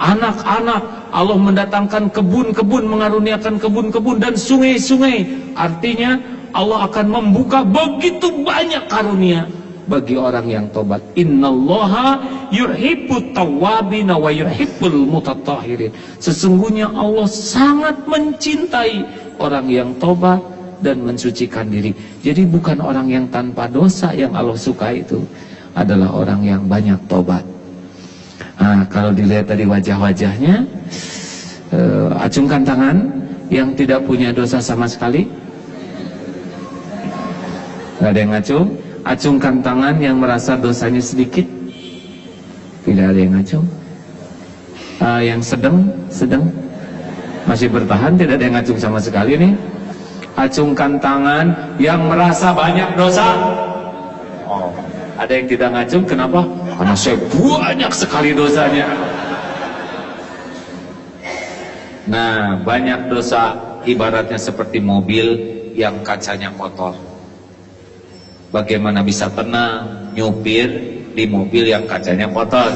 anak-anak. Allah mendatangkan kebun-kebun, mengaruniakan kebun-kebun dan sungai-sungai. Artinya Allah akan membuka begitu banyak karunia bagi orang yang tobat. Innallaha yuhibbut tawwabina wa yuhibbul mutatahhirin. Sesungguhnya Allah sangat mencintai orang yang tobat dan mensucikan diri. Jadi bukan orang yang tanpa dosa yang Allah suka, itu adalah orang yang banyak tobat. Nah, kalau dilihat dari wajah-wajahnya, acungkan tangan yang tidak punya dosa sama sekali. Gak ada yang ngacung. Acungkan tangan yang merasa dosanya sedikit. Tidak ada yang ngacung. Yang sedang masih bertahan, tidak ada yang ngacung sama sekali nih. Acungkan tangan yang merasa banyak dosa. Oh, ada yang tidak ngacung, kenapa? Karena saya banyak sekali dosanya. Nah, banyak dosa ibaratnya seperti mobil yang kacanya kotor. Bagaimana bisa tenang nyupir di mobil yang kacanya kotor?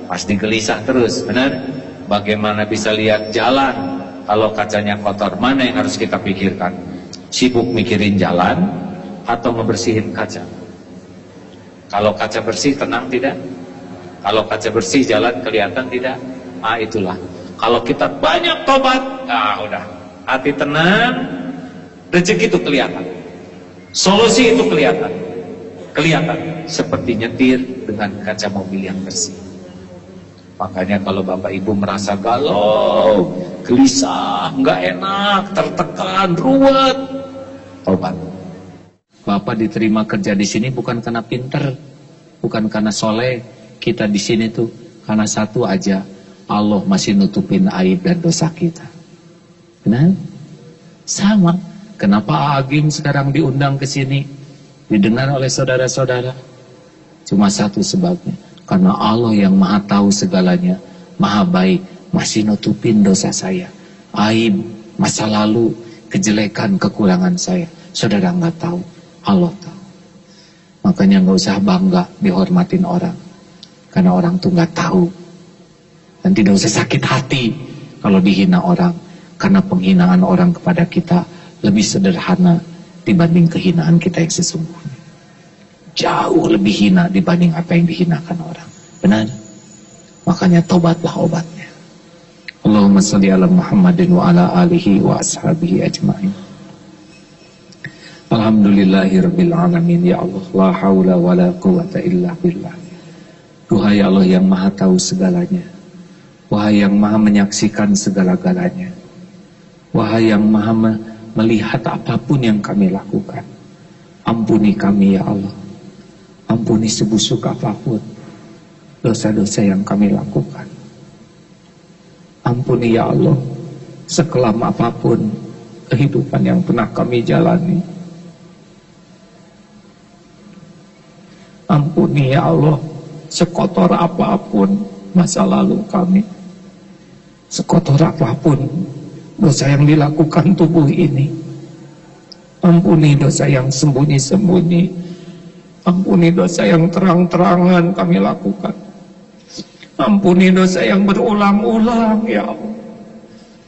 Pasti gelisah terus, benar? Bagaimana bisa lihat jalan kalau kacanya kotor? Mana yang harus kita pikirkan? Sibuk mikirin jalan atau ngebersihin kaca? Kalau kaca bersih, tenang tidak? Kalau kaca bersih, jalan kelihatan tidak? Ah, itulah. Kalau kita banyak tobat, udah. Hati tenang, rezeki itu kelihatan. Solusi itu kelihatan. Kelihatan seperti nyetir dengan kaca mobil yang bersih. Makanya kalau Bapak Ibu merasa galau, gelisah, nggak enak, tertekan, ruwet, tobat. Bapak diterima kerja di sini bukan karena pinter, bukan karena soleh. Kita di sini tuh karena satu aja, Allah masih nutupin aib dan dosa kita. Benar? Sama. Kenapa Agim sekarang diundang ke sini, didengar oleh saudara-saudara? Cuma satu sebabnya, karena Allah yang Maha tahu segalanya, Maha baik, masih nutupin dosa saya, aib, masa lalu, kejelekan, kekurangan saya. Saudara nggak tahu, Allah tahu. Makanya nggak usah bangga dihormatin orang, karena orang tuh nggak tahu. Dan tidak usah sakit hati kalau dihina orang, Karena penghinaan orang kepada kita lebih sederhana dibanding kehinaan kita yang sesungguhnya. Jauh lebih hina dibanding apa yang dihinakan orang. Benar? Makanya tobatlah obatnya. Allahumma salli ala Muhammadin wa ala alihi wa ashabihi ajma'in. Alhamdulillahirabbil alamin. Ya Allah, la haula wa la quwata illa billah. Duhai Allah yang maha tahu segalanya, wahai yang maha menyaksikan segala-galanya, wahai yang maha melihat apapun yang kami lakukan, ampuni kami ya Allah. Ampuni sebusuk apapun dosa-dosa yang kami lakukan. Ampuni ya Allah sekelam apapun kehidupan yang pernah kami jalani. Ampuni ya Allah sekotor apapun masa lalu kami, sekotor apapun dosa yang dilakukan tubuh ini. Ampuni dosa yang sembunyi-sembunyi, ampuni dosa yang terang-terangan kami lakukan, ampuni dosa yang berulang-ulang ya Allah,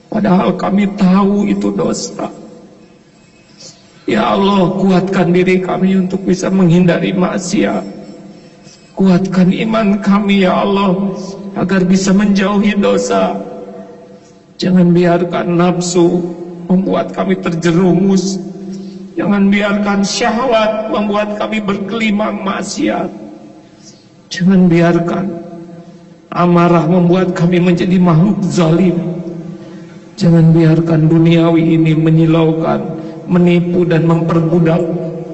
padahal kami tahu itu dosa. Ya Allah, kuatkan diri kami untuk bisa menghindari maksiat. Kuatkan iman kami ya Allah agar bisa menjauhi dosa. Jangan biarkan nafsu membuat kami terjerumus. Jangan biarkan syahwat membuat kami berkelimang maksiat. Jangan biarkan amarah membuat kami menjadi makhluk zalim. Jangan biarkan duniawi ini menyilaukan, menipu dan memperbudak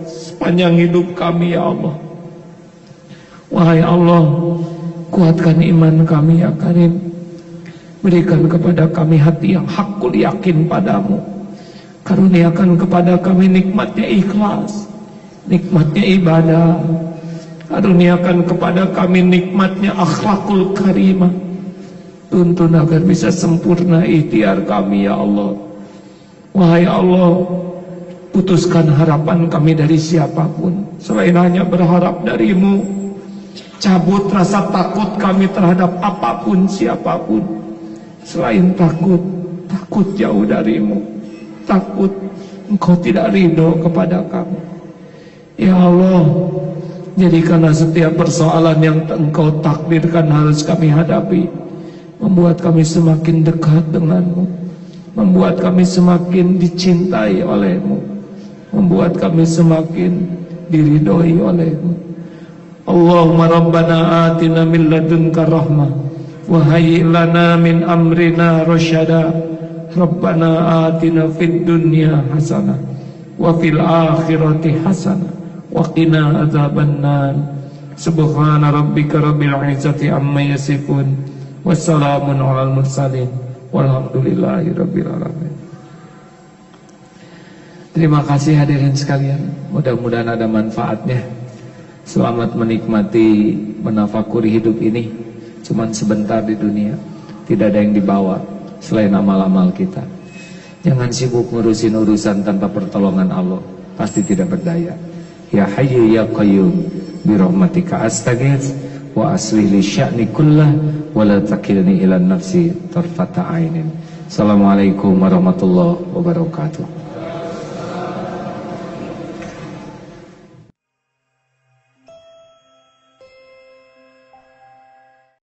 sepanjang hidup kami ya Allah. Wahai Allah, kuatkan iman kami ya Karim. Berikan kepada kami hati yang hakul yakin padamu. Karuniakan kepada kami nikmatnya ikhlas, nikmatnya ibadah. Karuniakan kepada kami nikmatnya akhlakul karimah. Tuntun agar bisa sempurna ikhtiar kami ya Allah. Wahai Allah, putuskan harapan kami dari siapapun selain hanya berharap darimu. Cabut rasa takut kami terhadap apapun siapapun selain takut jauh darimu, takut engkau tidak ridho kepada kami. Ya Allah, jadikanlah setiap persoalan yang engkau takdirkan harus kami hadapi membuat kami semakin dekat denganmu, membuat kami semakin dicintai olehmu, membuat kami semakin diridhoi olehmu. Allahumma rabbana atina min ladunka rahmah wa hayyi lana min amrina rasyada. Rabbana atina fid dunya hasanah wa fil akhirati hasanah wa qina adzabannar. Subhana rabbika rabbil izzati amma yasifun wassalamun alal mursalin walhamdulillahi rabbil alamin. Terima kasih hadirin sekalian, mudah-mudahan ada manfaatnya. Selamat menikmati, menafakuri hidup ini. Cuman sebentar di dunia, tidak ada yang dibawa selain amal-amal kita. Jangan sibuk ngurusin urusan tanpa pertolongan Allah, pasti tidak berdaya. Ya Hayyu ya Qayyum birahmatika astaghits wa aslih li sya'ni kullah wa la takilni ila nafsi tarfata ainin. Assalamualaikum warahmatullahi wabarakatuh.